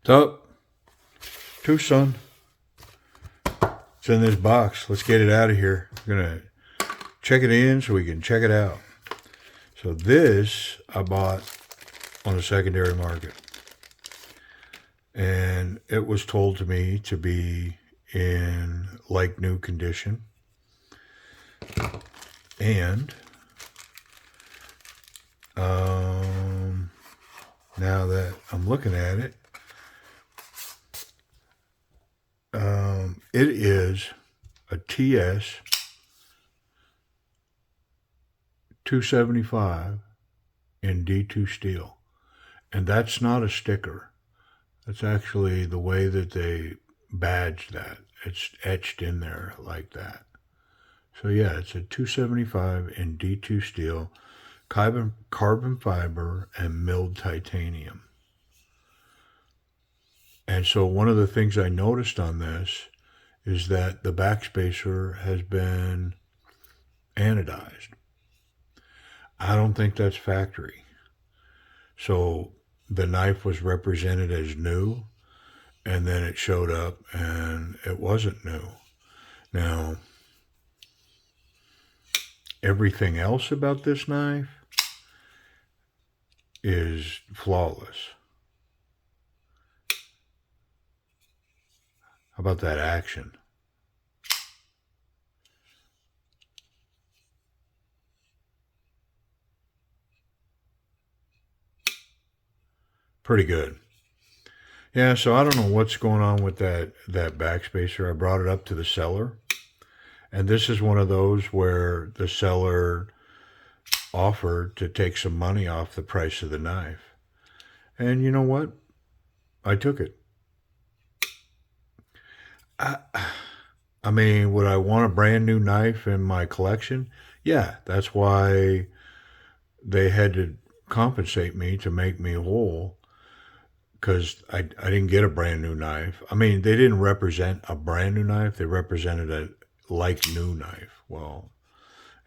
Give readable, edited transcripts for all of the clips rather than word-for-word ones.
Up, TWOSUN. It's in this box. Let's get it out of here. We're gonna check it in so we can check it out. So this I bought on the secondary market, and it was told to me to be in like new condition. And now that I'm looking at it, it is a TS275 in D2 steel. And that's not a sticker. That's actually the way that they badge that. It's etched in there like that. So yeah, it's a 275 in D2 steel, carbon fiber, and milled titanium. And so one of the things I noticed on this is that the backspacer has been anodized. I don't think that's factory. So the knife was represented as new, and then it showed up and it wasn't new. Now, everything else about this knife is flawless. How about that action? Pretty good. Yeah, so I don't know what's going on with that backspacer. I brought it up to the seller, and this is one of those where the seller offered to take some money off the price of the knife. And you know what? I took it. I mean, would I want a brand new knife in my collection? Yeah, that's why they had to compensate me to make me whole, because I didn't get a brand new knife. I mean, they didn't represent a brand new knife. They represented a like new knife. Well,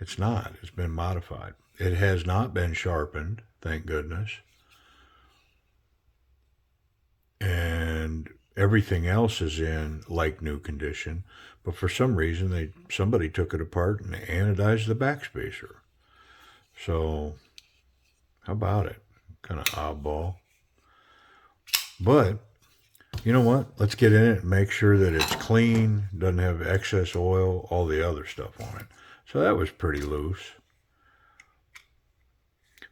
it's not. It's been modified. It has not been sharpened, thank goodness. And everything else is in like new condition, but for some reason somebody took it apart and anodized the backspacer. So how about it? Kind of oddball. But you know what? Let's get in it and make sure that it's clean, doesn't have excess oil, all the other stuff on it. So that was pretty loose.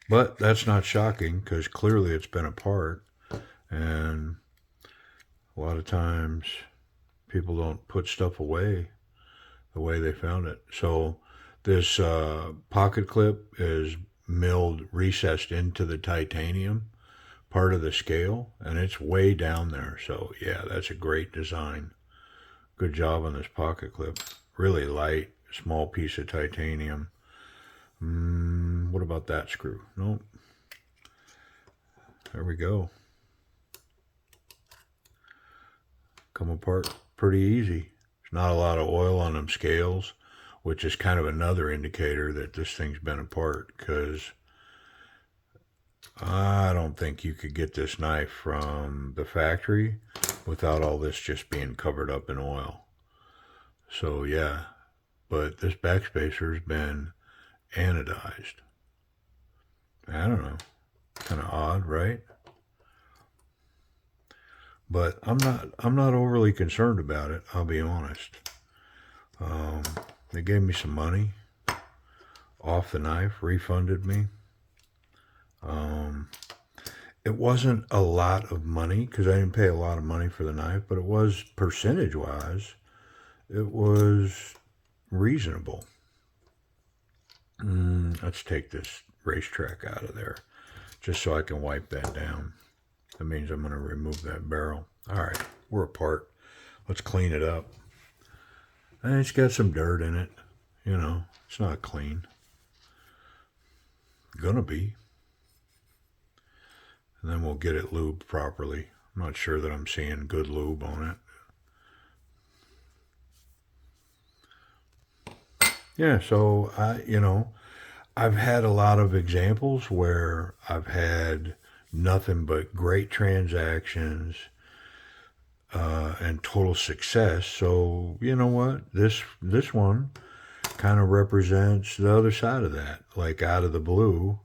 But that's not shocking, because clearly it's been apart. And a lot of times people don't put stuff away the way they found it. So this pocket clip is milled, recessed into the titanium part of the scale, and it's way down there. So yeah, that's a great design. Good job on this pocket clip. Really light, small piece of titanium. What about that screw? Nope. There we go. Come apart pretty easy. There's not a lot of oil on them scales, which is kind of another indicator that this thing's been apart, because I don't think you could get this knife from the factory without all this just being covered up in oil. So yeah, but this backspacer's been anodized. I don't know. Kind of odd, right? But I'm not overly concerned about it, I'll be honest. They gave me some money off the knife, refunded me. It wasn't a lot of money, because I didn't pay a lot of money for the knife, but it was, percentage-wise, it was reasonable. Let's take this racetrack out of there, just so I can wipe that down. That means I'm going to remove that barrel. All right, we're apart. Let's clean it up. And it's got some dirt in it. You know, it's not clean. Gonna be. And then we'll get it lubed properly. I'm not sure that I'm seeing good lube on it. Yeah, so I've had a lot of examples where I've had nothing but great transactions, and total success. So you know what, this one kind of represents the other side of that. Like out of the blue,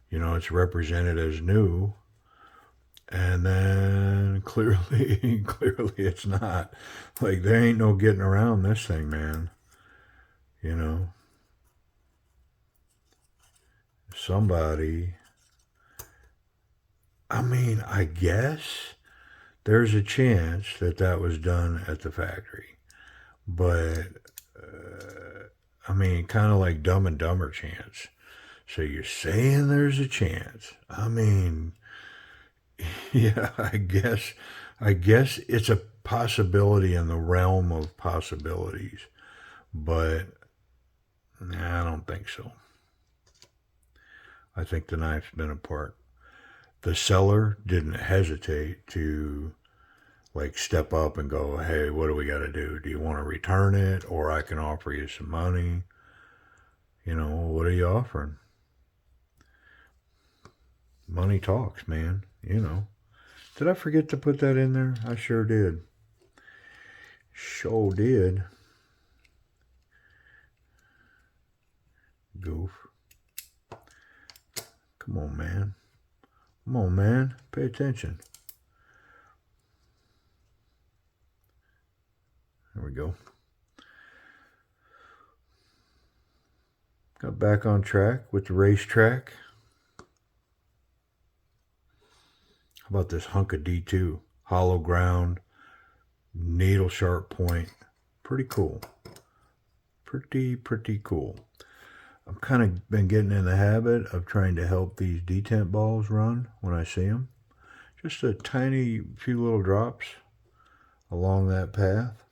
you know, it's represented as new, and then clearly clearly it's not. Like there ain't no getting around this thing, man. You know, somebody, I mean, I guess there's a chance that that was done at the factory, but I mean, kind of like Dumb and Dumber chance. So you're saying there's a chance? I mean, yeah, I guess it's a possibility in the realm of possibilities, but nah, I don't think so. I think the knife's been apart. The seller didn't hesitate to like step up and go, "Hey, what do we got to do? Do you want to return it, or I can offer you some money? You know, what are you offering?" Money talks, man. You know. Did I forget to put that in there? I sure did. Sure did. Goof. Come on, man. Come on, man. Pay attention. There we go. Got back on track with the racetrack. How about this hunk of D2? Hollow ground, needle sharp point. Pretty cool. Pretty cool. I've kind of been getting in the habit of trying to help these detent balls run when I see them. Just a tiny few little drops along that path.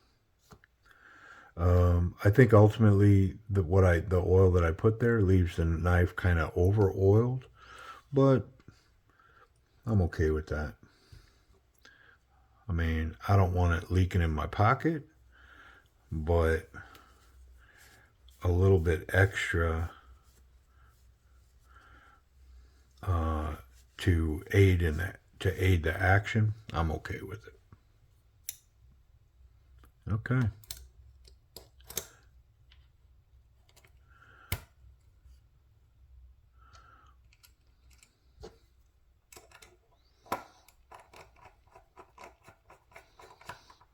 I think ultimately the oil that I put there leaves the knife kind of over oiled, but I'm okay with that. I mean, I don't want it leaking in my pocket, but a little bit extra to aid the action, I'm okay with it. Okay.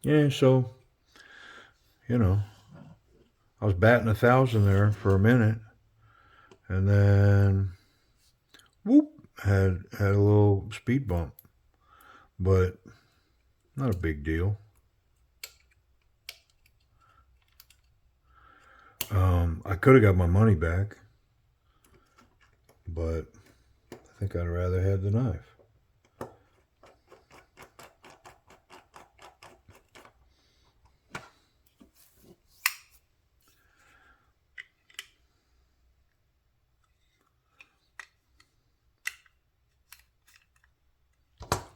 Yeah, so you know, I was batting 1,000 there for a minute, and then whoop, had a little speed bump, but not a big deal. I could have got my money back, but I think I'd rather have the knife.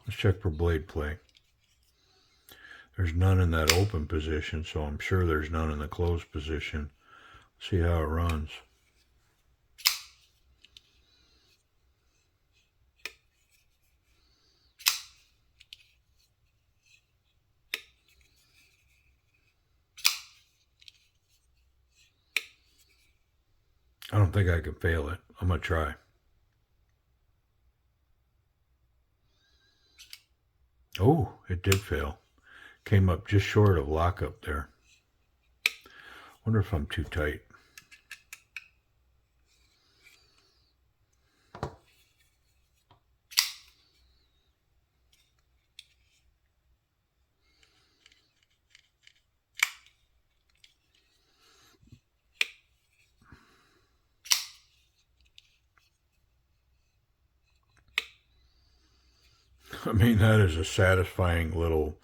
Let's check for blade play. There's none in that open position, so I'm sure there's none in the closed position. See how it runs. I don't think I can fail it. I'm going to try. Oh, it did fail. Came up just short of lockup there. Wonder if I'm too tight. I mean, that is a satisfying little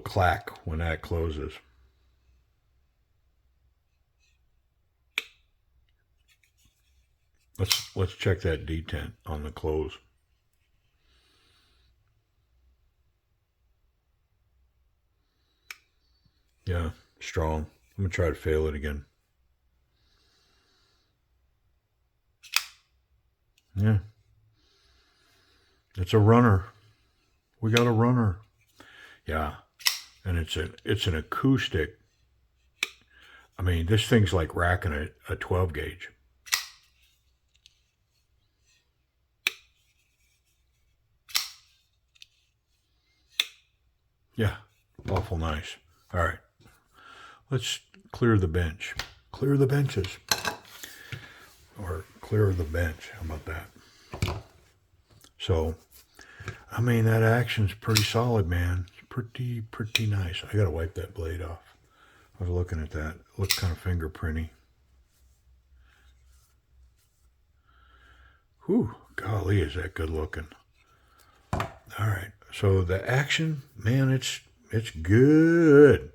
clack when that closes. Let's check that detent on the close. Yeah, strong. I'm gonna try to fail it again. Yeah, it's a runner. We got a runner. Yeah, and it's an acoustic. I mean, this thing's like racking a 12 gauge. Yeah, awful nice. All right, let's clear the bench. Clear the benches. Or clear the bench. How about that? So, I mean, that action's pretty solid, man. It's pretty nice. I gotta wipe that blade off. I was looking at that. It looked kind of fingerprinty. Whew, golly, is that good looking. All right. So the action, man, it's good.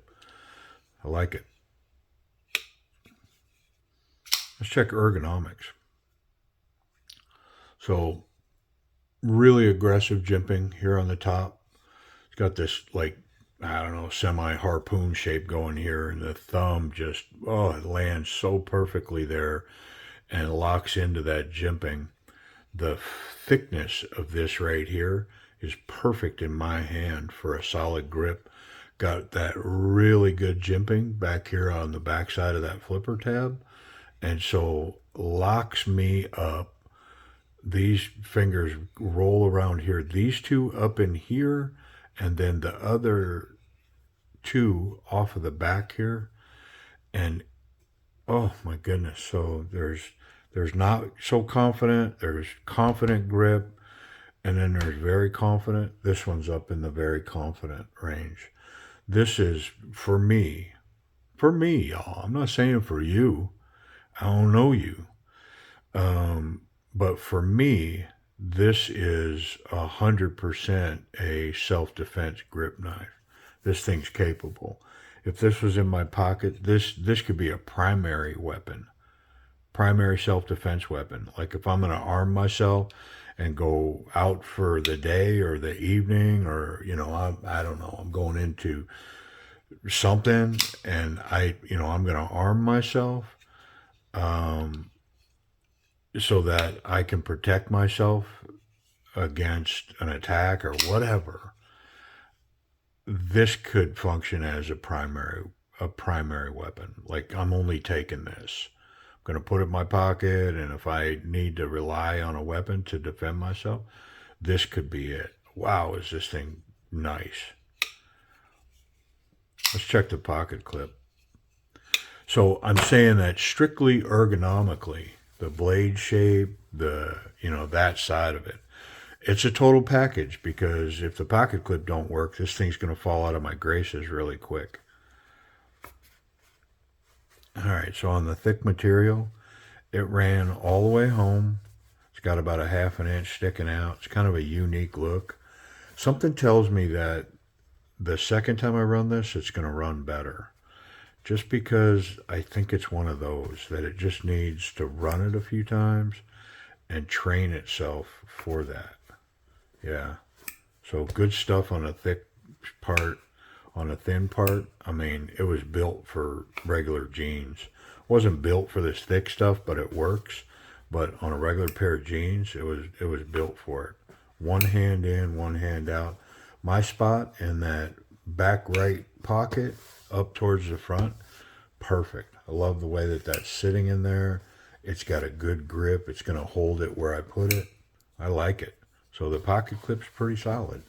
I like it. Let's check ergonomics. So really aggressive jimping here on the top. It's got this like, I don't know, semi harpoon shape going here, and the thumb just, oh, it lands so perfectly there and locks into that jimping. The thickness of this right here is perfect in my hand for a solid grip. Got that really good jimping back here on the backside of that flipper tab, and so locks me up. These fingers roll around here, these two up in here, and then the other two off of the back here. And oh my goodness, so there's not so confident, there's confident grip, and then there's very confident. This one's up in the very confident range. This is for me, y'all. I'm not saying for you. I don't know you. But for me, this is 100% a self-defense grip knife. This thing's capable. If this was in my pocket, this could be a primary weapon, primary self-defense weapon. Like if I'm going to arm myself and go out for the day or the evening, or I don't know, I'm going into something, and I'm going to arm myself so that I can protect myself against an attack or whatever. This could function as a primary weapon. Like, I'm only taking this. I'm going to put it in my pocket, and if I need to rely on a weapon to defend myself, this could be it. Wow, is this thing nice. Let's check the pocket clip. So I'm saying that strictly ergonomically, the blade shape, that side of it. It's a total package, because if the pocket clip don't work, this thing's going to fall out of my graces really quick. All right, so on the thick material, it ran all the way home. It's got about a half an inch sticking out. It's kind of a unique look. Something tells me that the second time I run this, it's going to run better. Just because I think it's one of those that it just needs to run it a few times and train itself for that. Yeah. So good stuff on a thick part. On a thin part, I mean, it was built for regular jeans. It wasn't built for this thick stuff, but it works. But on a regular pair of jeans, it was built for it. One hand in, one hand out. My spot in that back right pocket up towards the front, perfect. I love the way that that's sitting in there. It's got a good grip. It's going to hold it where I put it. I like it. So the pocket clip's pretty solid.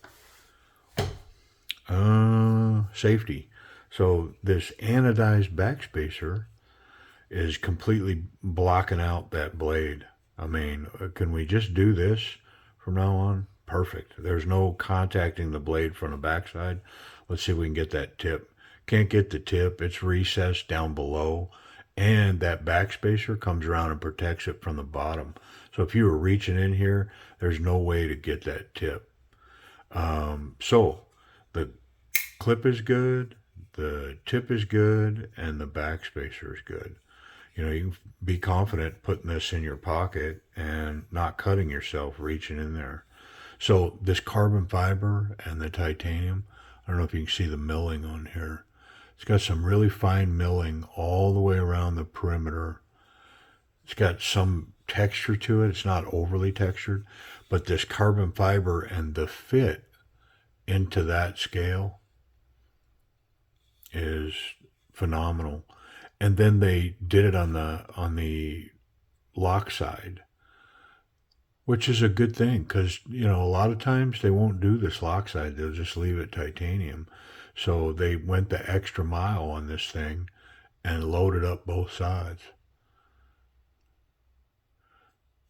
Safety. So this anodized backspacer is completely blocking out that blade. I mean, can we just do this from now on? Perfect. There's no contacting the blade from the backside. Let's see if we can get that tip. Can't get the tip. It's recessed down below. And that backspacer comes around and protects it from the bottom. So if you were reaching in here, there's no way to get that tip. So the clip is good, the tip is good, and the backspacer is good. You can be confident putting this in your pocket and not cutting yourself reaching in there. So this carbon fiber and the titanium, I don't know if you can see the milling on here. It's got some really fine milling all the way around the perimeter. It's got some texture to it. It's not overly textured, but this carbon fiber and the fit into that scale, is phenomenal. And then they did it on the lock side, which is a good thing because, you know, a lot of times they won't do this lock side. They'll just leave it titanium. So they went the extra mile on this thing and loaded up both sides.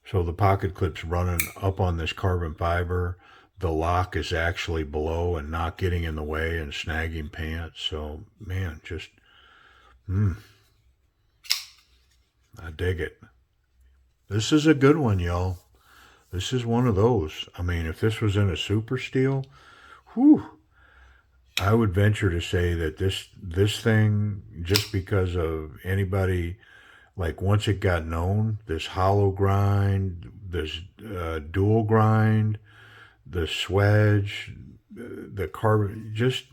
So the pocket clip's running up on this carbon fiber. The lock is actually below and not getting in the way and snagging pants. So, man, just, I dig it. This is a good one, y'all. This is one of those. I mean, if this was in a super steel, whew, I would venture to say that this thing, just because of anybody, like once it got known, this hollow grind, this dual grind, the swedge, the carbon, just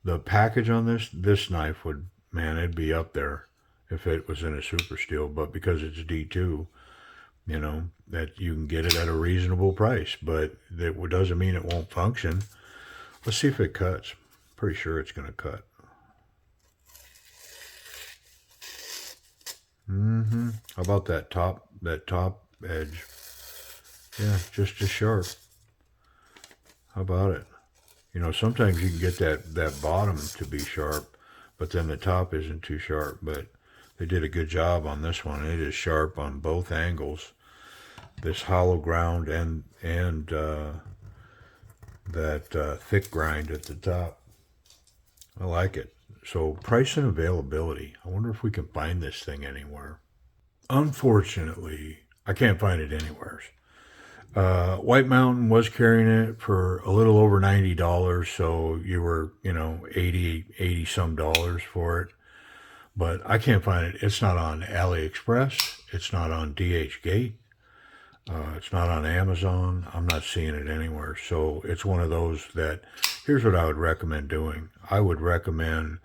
the package on this knife would, man, it'd be up there if it was in a super steel. But because it's D2, you know, that you can get it at a reasonable price, but that doesn't mean it won't function. Let's see if it cuts. Pretty sure it's going to cut. How about that top edge? Yeah, just as sharp. How about it? You know, sometimes you can get that bottom to be sharp, but then the top isn't too sharp. But they did a good job on this one. It is sharp on both angles. This hollow ground and that thick grind at the top. I like it. So price and availability. I wonder if we can find this thing anywhere. Unfortunately, I can't find it anywhere. White Mountain was carrying it for a little over $90, so you were, you know, 80 some dollars for it. But I can't find it. It's not on AliExpress. It's not on DHgate. It's not on Amazon. I'm not seeing it anywhere. So it's one of those that, here's what I would recommend doing. I would recommend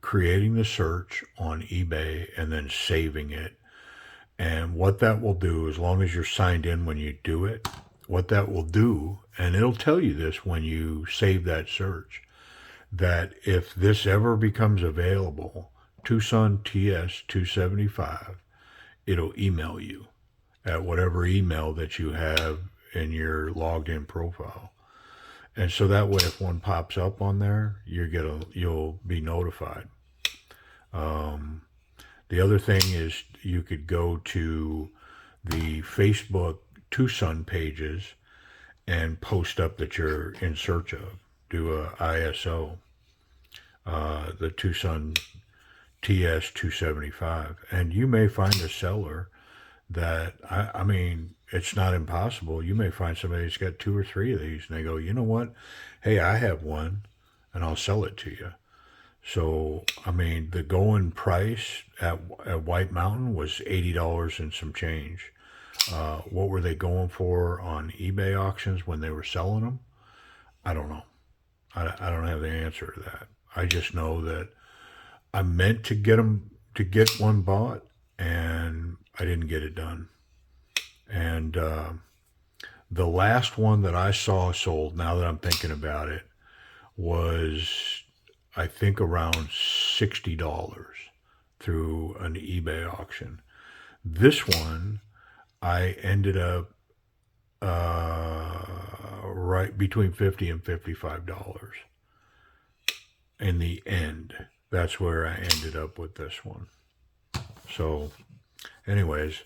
creating the search on eBay and then saving it. And what that will do, as long as you're signed in when you do it, what that will do, and it'll tell you this when you save that search, that if this ever becomes available, TWOSUN TS275, it'll email you at whatever email that you have in your logged in profile. And so that way, if one pops up on there, you'll be notified. The other thing is you could go to the Facebook TWOSUN pages and post up that you're in search of. Do a ISO, the TWOSUN TS275, and you may find a seller that, I mean, it's not impossible. You may find somebody that's got 2 or 3 of these, and they go, you know what? Hey, I have one, and I'll sell it to you. So, I mean, the going price at White Mountain was $80 and some change. What were they going for on eBay auctions when they were selling them? I don't know. I don't have the answer to that. I just know that I meant to get one bought, and I didn't get it done. And the last one that I saw sold, now that I'm thinking about it, was, I think, around $60 through an eBay auction. This one, I ended up right between $50 and $55 in the end. That's where I ended up with this one. So anyways,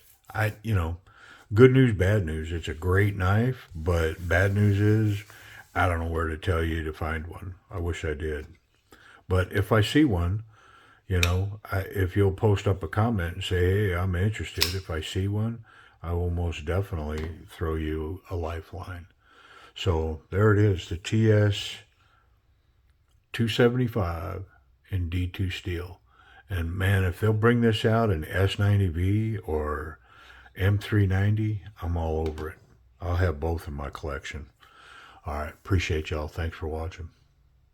good news, bad news. It's a great knife, but bad news is I don't know where to tell you to find one. I wish I did. But if I see one, if you'll post up a comment and say, hey, I'm interested. If I see one, I will most definitely throw you a lifeline. So there it is, the TS275 in D2 steel. And man, if they'll bring this out in S90V or M390, I'm all over it. I'll have both in my collection. All right. Appreciate y'all. Thanks for watching.